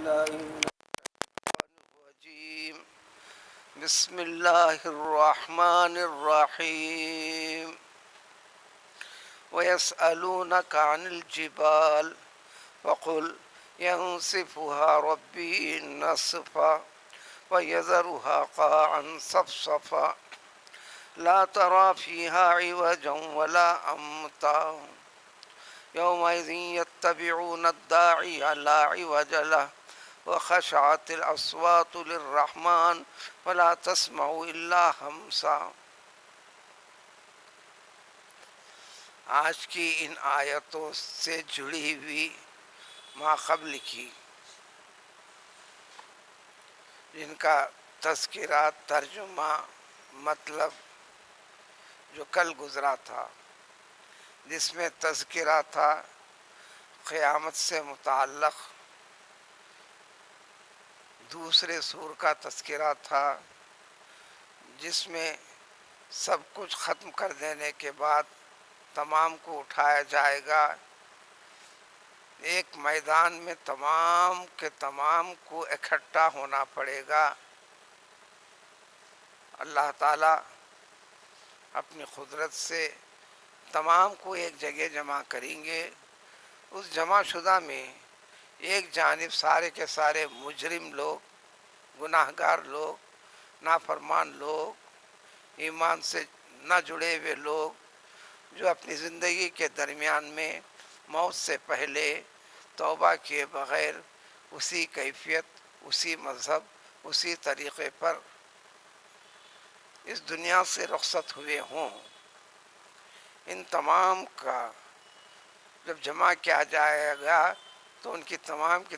بالله من الشيطان الرجيم. بسم الله الرحمن الرحيم. ويسألونك عن الجبال وقل ينسفها ربي نسفا ويذرها قاعا صفصفا لا ترى فيها عوجا ولا أمتا يومئذ يتبعون الداعي لا عوج له وخشعت الأصوات للرحمن ولا تسمع إلا همسا. آج کی ان آیتوں سے جڑی ہوئی ماقبل کی جن کا تذکرہ ترجمہ مطلب جو کل گزرا تھا، جس میں تذکرہ تھا قیامت سے متعلق، دوسرے سور کا تذکرہ تھا جس میں سب کچھ ختم کر دینے کے بعد تمام کو اٹھایا جائے گا، ایک میدان میں تمام کے تمام کو اکٹھا ہونا پڑے گا. اللہ تعالیٰ اپنی قدرت سے تمام کو ایک جگہ جمع کریں گے. اس جمع شدہ میں ایک جانب سارے کے سارے مجرم لوگ، گناہ گار لوگ، نافرمان لوگ، ایمان سے نہ جڑے ہوئے لوگ، جو اپنی زندگی کے درمیان میں موت سے پہلے توبہ کیے بغیر اسی کیفیت، اسی مذہب، اسی طریقے پر اس دنیا سے رخصت ہوئے ہوں. ان تمام کا جب جمع کیا جائے گا تو ان کی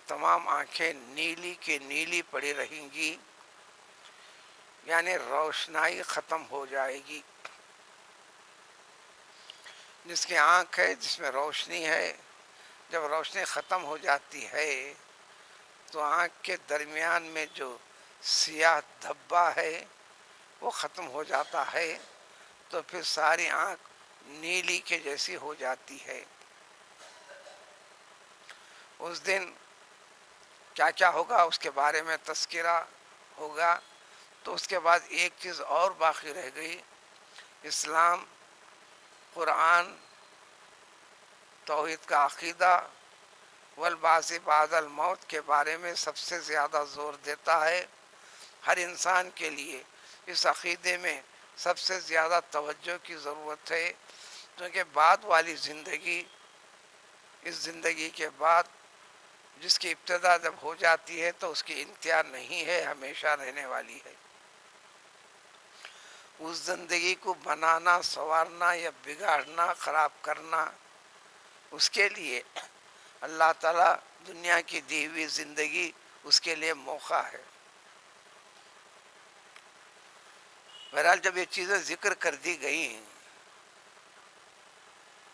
تمام آنکھیں نیلی کے نیلی پڑی رہیں گی، یعنی روشنائی ختم ہو جائے گی. جس کی آنکھ ہے، جس میں روشنی ہے، جب روشنی ختم ہو جاتی ہے تو آنکھ کے درمیان میں جو سیاہ دھبا ہے وہ ختم ہو جاتا ہے، تو پھر ساری آنکھ نیلی کے جیسی ہو جاتی ہے. اس دن کیا کیا ہوگا اس کے بارے میں تذکرہ ہوگا. تو اس کے بعد ایک چیز اور باقی رہ گئی، اسلام، قرآن، توحید کا عقیدہ والبعث بعد الموت کے بارے میں سب سے زیادہ زور دیتا ہے. ہر انسان کے لیے اس عقیدے میں سب سے زیادہ توجہ کی ضرورت ہے، کیونکہ بعد والی زندگی، اس زندگی کے بعد جس کی ابتدا جب ہو جاتی ہے تو اس کی انتہا نہیں ہے، ہمیشہ رہنے والی ہے. اس زندگی کو بنانا، سنوارنا یا بگاڑنا، خراب کرنا، اس کے لیے اللہ تعالیٰ دنیا کی دی ہوئی زندگی اس کے لیے موقع ہے. بہرحال جب یہ چیزیں ذکر کر دی گئیں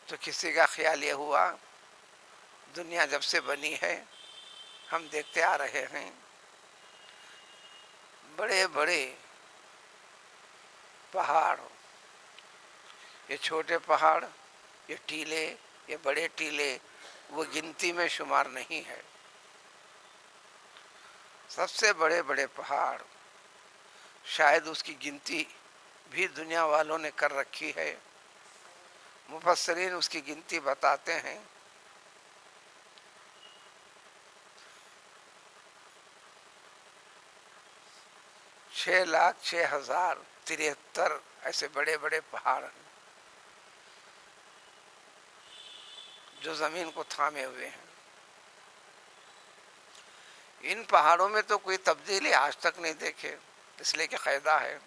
تو کسی کا خیال یہ ہوا، دنیا جب سے بنی ہے ہم دیکھتے آ رہے ہیں بڑے بڑے پہاڑ، یہ چھوٹے پہاڑ، یہ ٹیلے، یہ بڑے ٹیلے، وہ گنتی میں شمار نہیں ہے. سب سے بڑے بڑے پہاڑ، شاید اس کی گنتی بھی دنیا والوں نے کر رکھی ہے. مفسرین اس کی گنتی بتاتے ہیں 6,06,073 ایسے بڑے بڑے پہاڑ ہیں جو زمین کو تھامے ہوئے ہیں. ان پہاڑوں میں تو کوئی تبدیلی آج تک نہیں دیکھے، اس لیے کہ قاعدہ ہے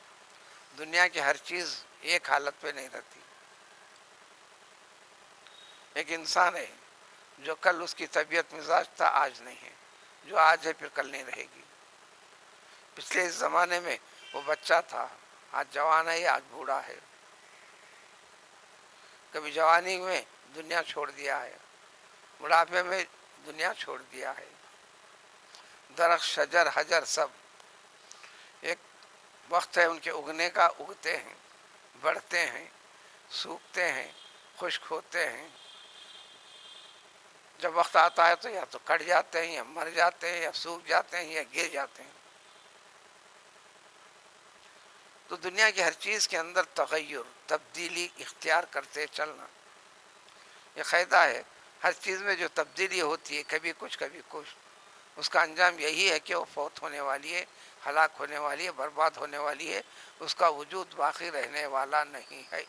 دنیا کی ہر چیز ایک حالت پہ نہیں رہتی. ایک انسان ہے جو کل اس کی طبیعت مزاج تھا، آج نہیں ہے، جو آج ہے پھر کل نہیں رہے گی. پچھلے اس زمانے میں وہ بچہ تھا، آج جوان ہے، آج بوڑھا ہے. کبھی جوانی میں دنیا چھوڑ دیا ہے، بڑھاپے میں دنیا چھوڑ دیا ہے. درخت، شجر، حجر سب ایک وقت ہے ان کے اگنے کا، اگتے ہیں، بڑھتے ہیں، سوکھتے ہیں، خشک ہوتے ہیں، جب وقت آتا ہے تو یا تو کٹ جاتے ہیں یا مر جاتے ہیں یا سوکھ جاتے ہیں یا گر جاتے ہیں. تو دنیا کی ہر چیز کے اندر تغیر، تبدیلی اختیار کرتے چلنا، یہ قاعدہ ہے. ہر چیز میں جو تبدیلی ہوتی ہے، کبھی کچھ کبھی کچھ، اس کا انجام یہی ہے کہ وہ فوت ہونے والی ہے، ہلاک ہونے والی ہے، برباد ہونے والی ہے. اس کا وجود باقی رہنے والا نہیں ہے.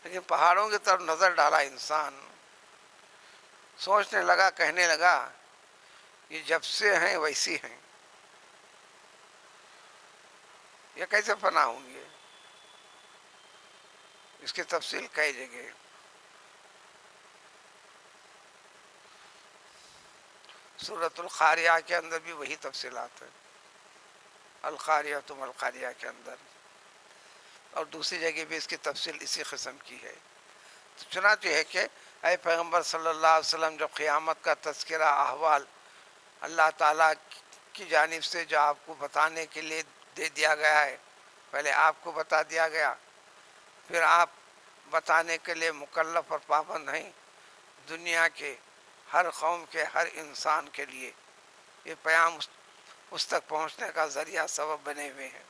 لیکن پہاڑوں کی طرف نظر ڈالا انسان، سوچنے لگا، کہنے لگا یہ جب سے ہیں ویسی ہیں، یہ کیسے فنا ہوں گے؟ اس کی تفصیل کئی جگہ. سورۃ القاریہ کے اندر بھی وہی تفصیلات ہیں، القاریہ تم القاریہ کے اندر، اور دوسری جگہ بھی اس کی تفصیل اسی قسم کی ہے. تو چنانچہ ہے کہ اے پیغمبر صلی اللہ علیہ وسلم، جو قیامت کا تذکرہ احوال اللہ تعالیٰ کی جانب سے جو آپ کو بتانے کے لیے دے دیا گیا ہے، پہلے آپ کو بتا دیا گیا، پھر آپ بتانے کے لیے مکلف اور پابند ہیں دنیا کے ہر قوم کے ہر انسان کے لیے. یہ پیام اس تک پہنچنے کا ذریعہ سبب بنے ہوئے ہیں.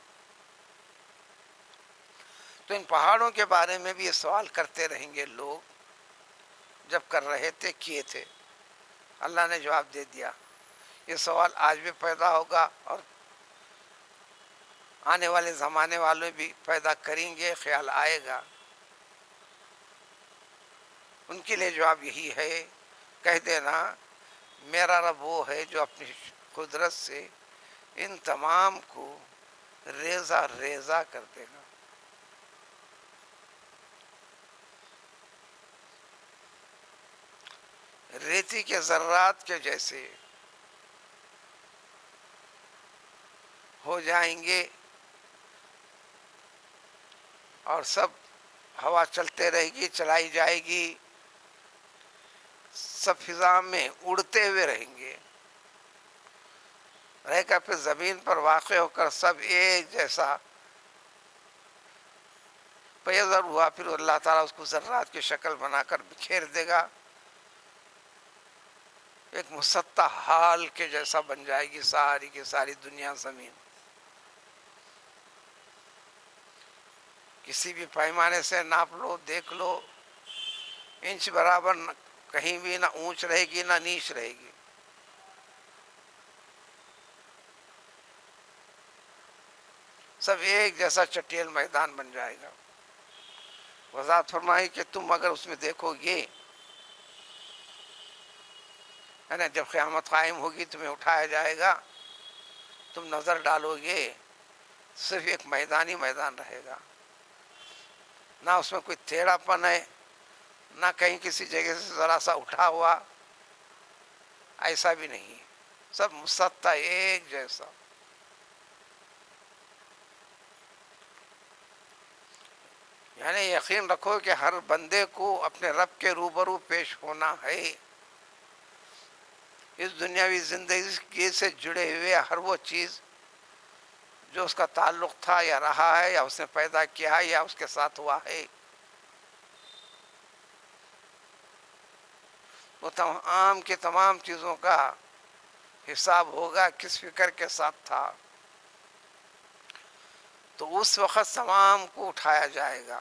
تو ان پہاڑوں کے بارے میں بھی یہ سوال کرتے رہیں گے لوگ، جب کر رہے تھے کیے تھے. اللہ نے جواب دے دیا. یہ سوال آج بھی پیدا ہوگا اور آنے والے زمانے والے بھی پیدا کریں گے، خیال آئے گا. ان کے لیے جواب یہی ہے، کہہ دینا میرا رب وہ ہے جو اپنی قدرت سے ان تمام کو ریزہ ریزہ کر دے گا. ریتی کے ذرات کے جیسے ہو جائیں گے، اور سب ہوا چلتے رہے گی، چلائی جائے گی، سب فضا میں اڑتے ہوئے رہیں گے، رہ کر پھر زمین پر واقع ہو کر سب ایک جیسا پیظہر ہوا. پھر اللہ تعالیٰ اس کو ذرات کی شکل بنا کر بکھیر دے گا، ایک مسطح حال کے جیسا بن جائے گی ساری کی ساری دنیا زمین. کسی بھی پیمانے سے ناپ لو، دیکھ لو، انچ برابر کہیں بھی نہ اونچ رہے گی نہ نیچ رہے گی. سب ایک جیسا چٹیل میدان بن جائے گا. وضاحت فرمائی کہ تم اگر اس میں دیکھو گے، یعنی جب قیامت قائم ہوگی، تمہیں اٹھایا جائے گا، تم نظر ڈالو گے، صرف ایک میدانی میدان رہے گا. نہ اس میں کوئی ٹیڑھا پن ہے، نہ کہیں کسی جگہ سے ذرا سا اٹھا ہوا، ایسا بھی نہیں. سب مسطح ایک جیسا. یعنی یقین رکھو کہ ہر بندے کو اپنے رب کے روبرو پیش ہونا ہے. اس دنیاوی زندگی سے جڑے ہوئے ہر وہ چیز جو اس کا تعلق تھا یا رہا ہے یا اس نے پیدا کیا ہے یا اس کے ساتھ ہوا ہے، وہ تمام کی تمام چیزوں کا حساب ہوگا کس فکر کے ساتھ تھا. تو اس وقت تمام کو اٹھایا جائے گا.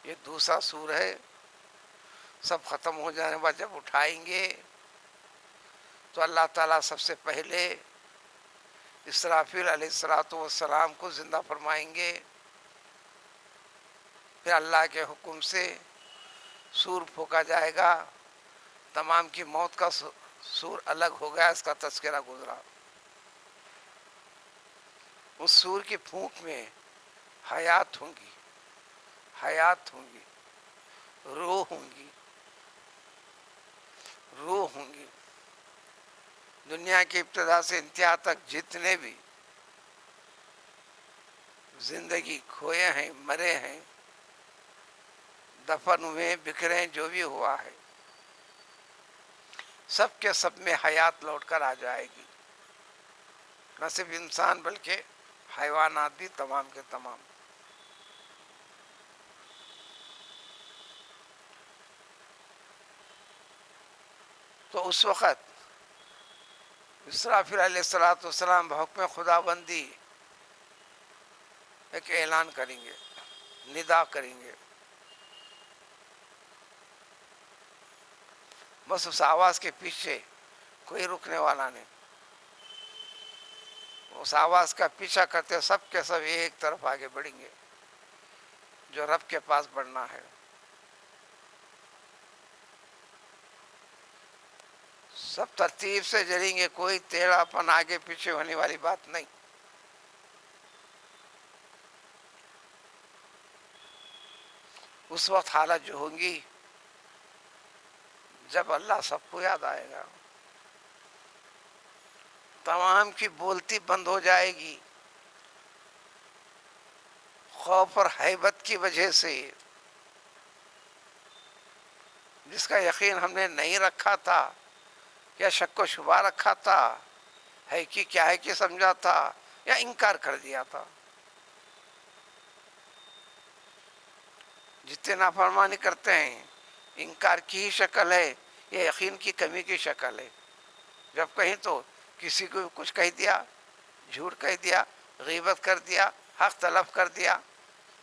یہ دوسرا سور ہے. سب ختم ہو جانے بعد جب اٹھائیں گے تو اللہ تعالیٰ سب سے پہلے اسرافیل علیہ السلام کو زندہ فرمائیں گے. پھر اللہ کے حکم سے سور پھونکا جائے گا. تمام کی موت کا سور الگ ہو گیا، اس کا تذکرہ گزرا. اس سور کی پھونک میں حیات ہوں گی، حیات ہوں گی، روح ہوں گی، روح ہوں گی. دنیا کی ابتدا سے انتہا تک جتنے بھی زندگی کھوئے ہیں، مرے ہیں، دفن ہوئے، بکھرے، جو بھی ہوا ہے، سب کے سب میں حیات لوٹ کر آ جائے گی. نہ صرف انسان بلکہ حیوانات بھی تمام کے تمام. تو اس وقت اسرافیل علیہ السلام بحکم خدا بندی ایک اعلان کریں گے، ندا کریں گے. بس اس آواز کے پیچھے کوئی رکنے والا نہیں. اس آواز کا پیچھا کرتے سب کے سب ایک طرف آگے بڑھیں گے، جو رب کے پاس بڑھنا ہے. سب ترتیب سے چلیں گے، کوئی ٹیڑھا پن آگے پیچھے ہونے والی بات نہیں. اس وقت حالت جو ہوں گی جب اللہ سب کو یاد آئے گا، تمام کی بولتی بند ہو جائے گی خوف اور ہیبت کی وجہ سے. جس کا یقین ہم نے نہیں رکھا تھا یا شک و شبہ رکھا تھا، ہے کہ کیا ہے کہ سمجھا تھا یا انکار کر دیا تھا. جتنے نافرمانی کرتے ہیں انکار کی ہی شکل ہے، یہ یقین کی کمی کی شکل ہے. جب کہیں تو کسی کو کچھ کہہ دیا، جھوٹ کہہ دیا، غیبت کر دیا، حق تلف کر دیا،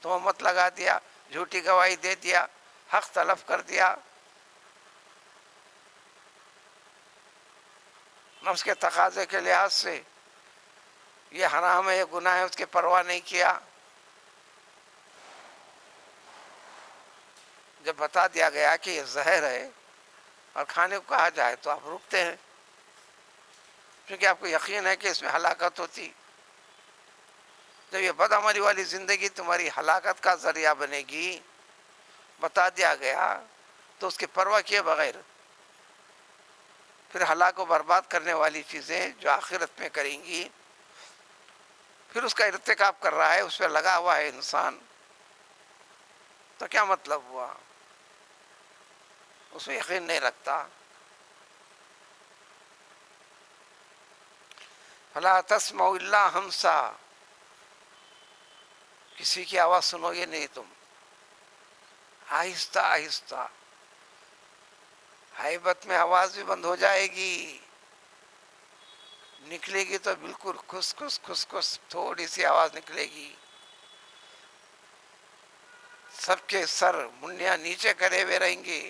تہمت لگا دیا، جھوٹی گواہی دے دیا، حق تلف کر دیا، نفس کے تقاضے کے لحاظ سے یہ حرام ہے یہ گناہ ہے اس کی پرواہ نہیں کیا. جب بتا دیا گیا کہ یہ زہر ہے اور کھانے کو کہا جائے تو آپ رکتے ہیں، کیونکہ آپ کو یقین ہے کہ اس میں ہلاکت ہوتی. جب یہ بدعملی والی زندگی تمہاری ہلاکت کا ذریعہ بنے گی، بتا دیا گیا تو اس کی پرواہ کیے بغیر پھر ہلاک و برباد کرنے والی چیزیں جو آخرت میں کریں گی، پھر اس کا ارتکاب کر رہا ہے، اس پہ لگا ہوا ہے انسان، تو کیا مطلب ہوا؟ اس میں یقین نہیں رکھتا. فلا تسمعوا الا ہمسا، کسی کی آواز سنو گے نہیں تم، آہستہ آہستہ. ہیبت میں آواز بھی بند ہو جائے گی، نکلے گی تو بالکل کھس کھس کھس کھس تھوڑی سی آواز نکلے گی. سب کے سر منڈیاں نیچے کرے ہوئے رہیں گے.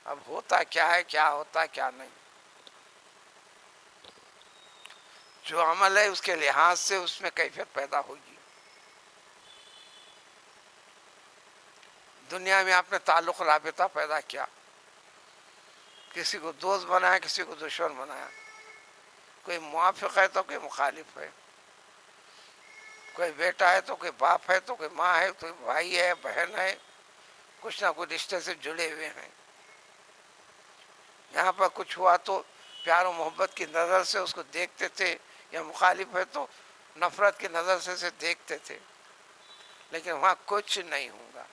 اب ہوتا کیا ہے، کیا ہوتا کیا نہیں. جو عمل ہے اس کے لحاظ سے اس میں کیفیت پیدا ہوگی. دنیا میں آپ نے تعلق رابطہ پیدا کیا، کسی کو دوست بنایا، کسی کو دشمن بنایا، کوئی موافق ہے تو کوئی مخالف ہے، کوئی بیٹا ہے تو کوئی باپ ہے تو کوئی ماں ہے، کوئی بھائی ہے، بہن ہے، کچھ نہ کچھ رشتے سے جڑے ہوئے ہیں. یہاں پر کچھ ہوا تو پیار و محبت کی نظر سے اس کو دیکھتے تھے، یا مخالف ہے تو نفرت کی نظر سے دیکھتے تھے، لیکن وہاں کچھ نہیں ہوگا.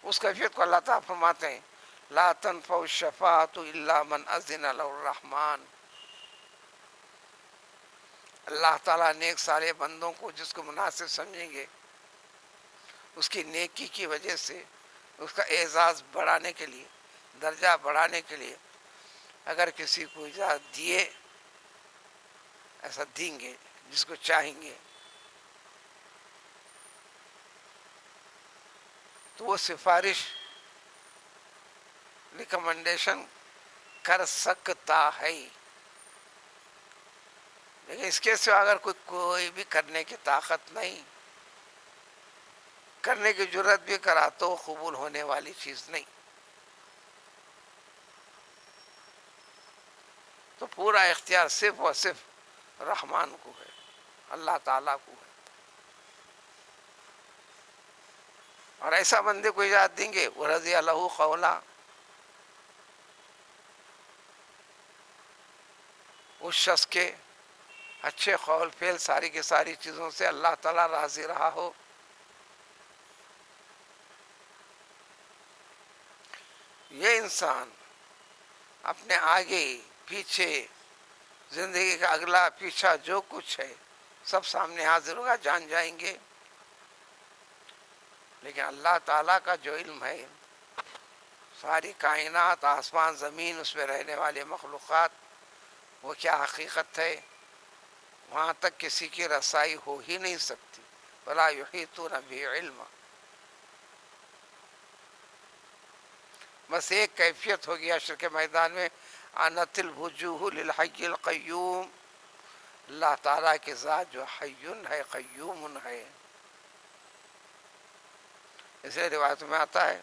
اس کیفیت کو اللہ تعالیٰ فرماتے ہیں لا تنفع الشفاعۃ الا من اذن له الرحمن. اللہ تعالیٰ نیک صالح بندوں کو جس کو مناسب سمجھیں گے، اس کی نیکی کی وجہ سے اس کا اعزاز بڑھانے کے لیے، درجہ بڑھانے کے لیے اگر کسی کو اجازت دیے، ایسا دیں گے جس کو چاہیں گے، تو وہ سفارش ریکمنڈیشن کر سکتا ہے. لیکن اس کے سوا اگر کوئی بھی کرنے کی طاقت نہیں، کرنے کی جرت بھی کرا تو قبول ہونے والی چیز نہیں. تو پورا اختیار صرف اور صرف رحمان کو ہے، اللہ تعالیٰ کو ہے. اور ایسا بندے کو اجازت دیں گے وہ رضی اللہ قولا، اس شخص کے اچھے قول فعل ساری کی ساری چیزوں سے اللہ تعالیٰ راضی رہا ہو. یہ انسان اپنے آگے پیچھے زندگی کا اگلا پیچھا جو کچھ ہے سب سامنے حاضر ہوگا، جان جائیں گے لیکن اللہ تعالیٰ کا جو علم ہے، ساری کائنات، آسمان زمین، اس میں رہنے والے مخلوقات، وہ کیا حقیقت ہے، وہاں تک کسی کی رسائی ہو ہی نہیں سکتی. وَلَا يُحِيطُونَ بِهِ عِلْمًا. بس ایک کیفیت ہوگی حشر کے میدان میں، عَنَتِ الْوُجُوهُ لِلْحَيِّ الْقَيُّومِ. اللہ تعالیٰ کی ذات جو حیٌّ ہے، قیوم ہے. اس لیے روایت میں آتا ہے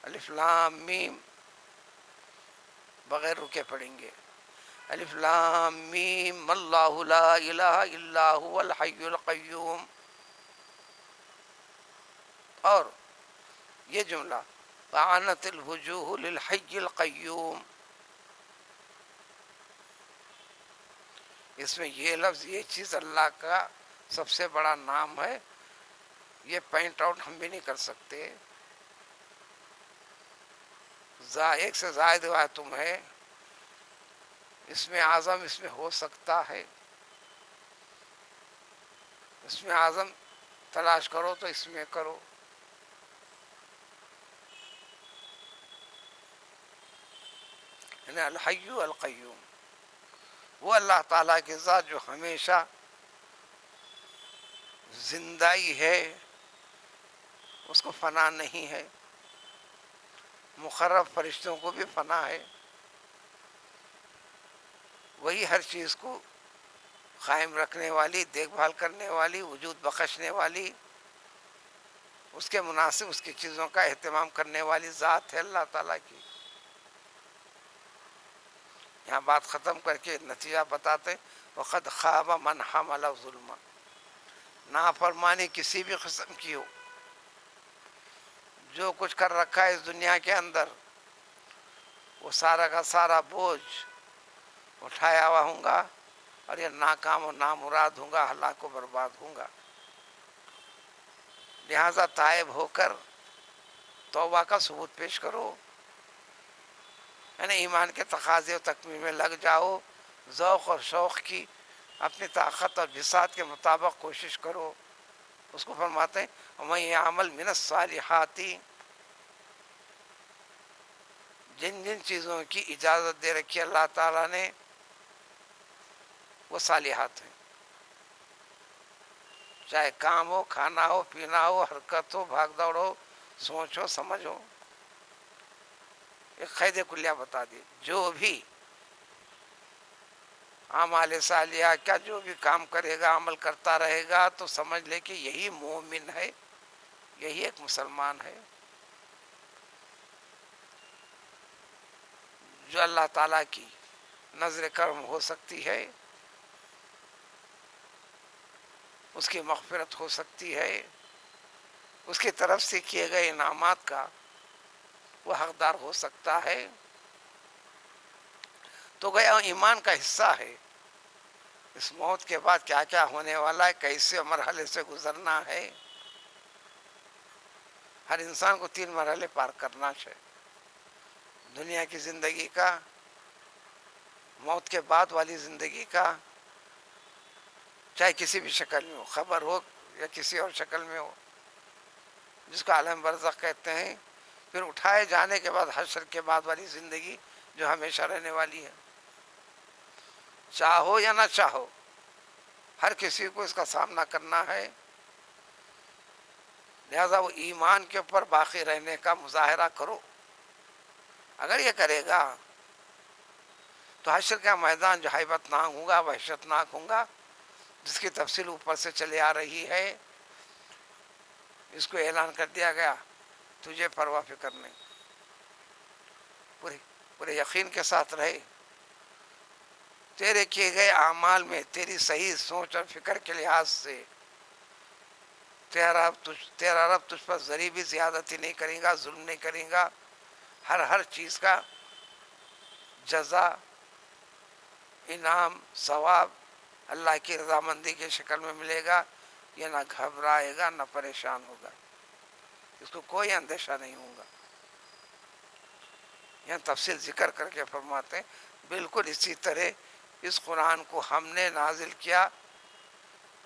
الف لام میم، بغیر رکے پڑھیں گے، الف لام میم اللہ لا الہ الا هو الحی القیوم. اور یہ جملہ وعنت الوجوہ للحی القیوم، اس میں یہ لفظ، یہ چیز اللہ کا سب سے بڑا نام ہے. یہ پوائنٹ آؤٹ ہم بھی نہیں کر سکتے. ایک سے زائد تم ہے، اس میں اعظم اس میں ہو سکتا ہے. اس میں اعظم تلاش کرو تو اس میں کرو. یعنی الحی القیوم، وہ اللہ تعالیٰ کی ذات جو ہمیشہ زندہ ہی ہے، اس کو فنا نہیں ہے. مقرب فرشتوں کو بھی فنا ہے. وہی ہر چیز کو قائم رکھنے والی، دیکھ بھال کرنے والی، وجود بخشنے والی، اس کے مناسب اس کی چیزوں کا اہتمام کرنے والی ذات ہے اللہ تعالیٰ کی. یہاں بات ختم کر کے نتیجہ بتاتے، وَقَدْ خَابَ مَنْ حَمَلَ ظُلْمًا. نافرمانی کسی بھی قسم کی ہو، جو کچھ کر رکھا ہے اس دنیا کے اندر، وہ سارا کا سارا بوجھ اٹھایا ہوا ہوں گا، اور یہ ناکام و نامراد ہوں گا، ہلاک و برباد ہوں گا. لہذا تائب ہو کر توبہ کا ثبوت پیش کرو، یعنی ایمان کے تقاضے و تکمیل میں لگ جاؤ. ذوق اور شوق کی اپنی طاقت اور بساط کے مطابق کوشش کرو. اس کو فرماتے ہیں وَمَن يَعْمَلْ مِنَ الصَّالِحَاتِ. جن جن چیزوں کی اجازت دے رکھی اللہ تعالیٰ نے، وہ صالحات ہیں. چاہے کام ہو، کھانا ہو، پینا ہو، حرکت ہو، بھاگ دوڑ ہو، سوچ ہو، سمجھ ہو. ایک قید کلیہ بتا دی، جو بھی اعمال صالحہ کا جو بھی کام کرے گا، عمل کرتا رہے گا، تو سمجھ لے کہ یہی مومن ہے، یہی ایک مسلمان ہے، جو اللہ تعالیٰ کی نظر کرم ہو سکتی ہے، اس کی مغفرت ہو سکتی ہے، اس کی طرف سے کیے گئے انعامات کا وہ حقدار ہو سکتا ہے. تو گیا ایمان کا حصہ ہے اس موت کے بعد کیا کیا ہونے والا ہے، کیسے مرحلے سے گزرنا ہے. ہر انسان کو 3 مرحلے پار کرنا چاہیے: دنیا کی زندگی کا، موت کے بعد والی زندگی کا، چاہے کسی بھی شکل میں ہو، خبر ہو یا کسی اور شکل میں ہو، جس کو عالم برزخ کہتے ہیں. پھر اٹھائے جانے کے بعد حشر کے بعد والی زندگی جو ہمیشہ رہنے والی ہے. چاہو یا نہ چاہو، ہر کسی کو اس کا سامنا کرنا ہے. لہذا وہ ایمان کے اوپر باقی رہنے کا مظاہرہ کرو. اگر یہ کرے گا تو حشر کا میدان جو ہیبت ناک ہوگا، وحشت ناک ہوگا، جس کی تفصیل اوپر سے چلے آ رہی ہے، اس کو اعلان کر دیا گیا تجھے پرواہ فکر نہیں، پورے یقین کے ساتھ رہے. تیرے کیے گئے اعمال میں تیری صحیح سوچ اور فکر کے لحاظ سے تیرا رب تجھ پر ذری بھی زیادتی نہیں کرے گا، ظلم نہیں کرے گا. ہر چیز کا جزا، انعام، ثواب اللہ کی رضامندی کی شکل میں ملے گا. یہ نہ گھبرائے گا، نہ پریشان ہوگا، اس کو کوئی اندیشہ نہیں ہوگا. یہاں تفصیل ذکر کر کے فرماتے ہیں بالکل اسی طرح اس قرآن کو ہم نے نازل کیا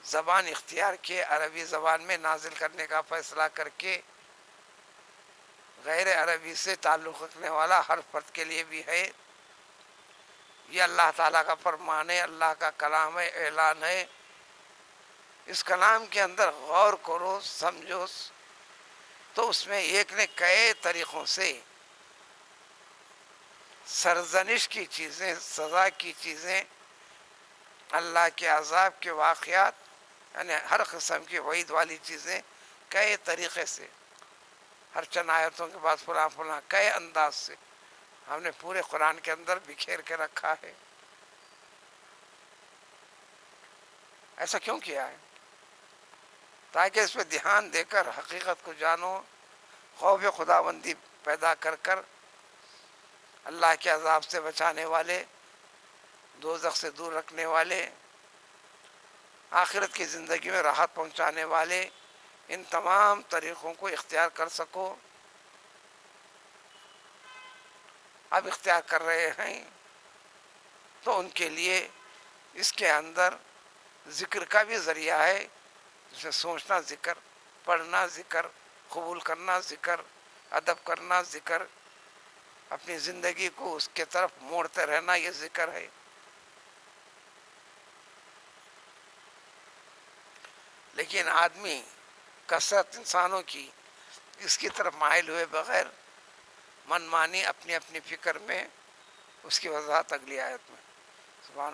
زبان اختیار کیے، عربی زبان میں نازل کرنے کا فیصلہ کر کے غیر عربی سے تعلق رکھنے والا ہر فرد کے لیے بھی ہے۔ یہ اللہ تعالیٰ کا فرمان ہے، اللہ کا کلام ہے، اعلان ہے۔ اس کلام کے اندر غور کرو، سمجھو، تو اس میں ایک نے کئی طریقوں سے سرزنش کی چیزیں، سزا کی چیزیں، اللہ کے عذاب کے واقعات، یعنی ہر قسم کی وعید والی چیزیں کئی طریقے سے، ہر چند آیتوں کے بعد فلاں فلاں کئی انداز سے ہم نے پورے قرآن کے اندر بکھیر کے رکھا ہے۔ ایسا کیوں کیا ہے؟ تاکہ اس پہ دھیان دے کر حقیقت کو جانو، خوف خداوندی پیدا کر کر اللہ کے عذاب سے بچانے والے، دوزخ سے دور رکھنے والے، آخرت کی زندگی میں راحت پہنچانے والے ان تمام طریقوں کو اختیار کر سکو۔ اب اختیار کر رہے ہیں تو ان کے لیے اس کے اندر ذکر کا بھی ذریعہ ہے، جسے سوچنا ذکر، پڑھنا ذکر، قبول کرنا ذکر، ادب کرنا ذکر، اپنی زندگی کو اس کے طرف موڑتے رہنا یہ ذکر ہے۔ لیکن آدمی کثرت انسانوں کی اس کی طرف مائل ہوئے بغیر من مانی اپنی اپنی فکر میں، اس کی وضاحت اگلی آیت میں۔ سبحان